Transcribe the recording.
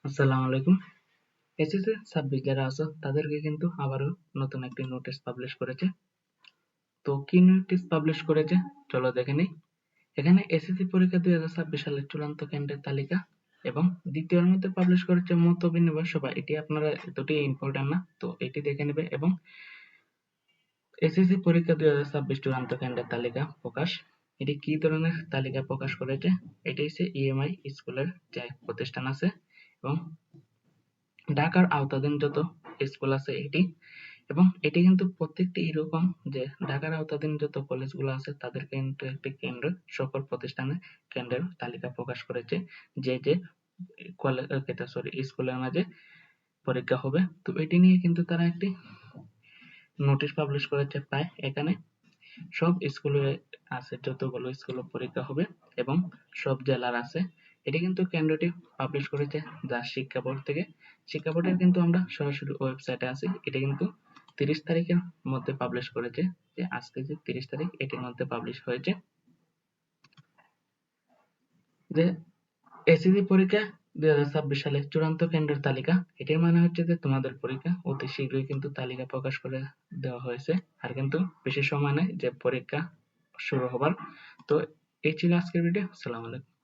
আসসালামু আলাইকুম। এসএসসি 26 যারা আছো তাদেরকে কিন্তু আবারও নতুন একটি নোটিশ পাবলিশ করেছে। তো কি নোটিশ পাবলিশ করেছে চলো দেখে নিই। এখানে এসএসসি পরীক্ষা 2026 সালের চূড়ান্ত কেন্দ্রের তালিকা এবং দ্বিতীয়ের মধ্যে পাবলিশ করেছে মত বিনিময় সভা। এটি আপনারা এতটি ইম্পর্টেন্ট না, তো এটি দেখে নেবে। এবং এসএসসি পরীক্ষা 2026 চূড়ান্ত কেন্দ্রের তালিকা প্রকাশ। এটি কি ধরনের তালিকা প্রকাশ করেছে? এটি হচ্ছে ইএমআই স্কুলের যে প্রতিষ্ঠান আছে এবং ঢাকার আওতাধীন যত স্কুল আছে এটি, এবং এটি কিন্তু প্রত্যেকটি এরকম যে ঢাকার আওতাধীন যত কলেজগুলো আছে তাদের কিন্তু একটি কেন্দ্র, সকল প্রতিষ্ঠানের কেন্দ্রের তালিকা প্রকাশ করেছে যে যে কলেজ স্কুলের মাঝে পরীক্ষা হবে। তো এটি নিয়ে কিন্তু তারা একটি নোটিশ পাবলিশ করেছে। প্রায় এখানে সব স্কুলে আছে, যতগুলো স্কুলে পরীক্ষা হবে এবং সব জেলার আছে। এটি কিন্তু কেন্দ্রটি পাবলিশ করেছে যা শিক্ষা বোর্ড থেকে। শিক্ষা বোর্ডের কিন্তু আমরা সরাসরি ওয়েবসাইটে আছি। এটি কিন্তু 30 তারিখের মধ্যে পাবলিশ করেছে, যে আজকে যে 30 তারিখ এটির মধ্যে পাবলিশ হয়েছে যে এসএসসি পরীক্ষা 2026 সালে চূড়ান্ত কেন্দ্রের তালিকা। এটির মানে হচ্ছে যে তোমাদের পরীক্ষা অতি শীঘ্রই কিন্তু তালিকা প্রকাশ করে দেওয়া হয়েছে, আর কিন্তু বেশি সময় নেই যে পরীক্ষা শুরু হবার। তো এই ছিল আজকের ভিডিও। আসসালামু আলাইকুম।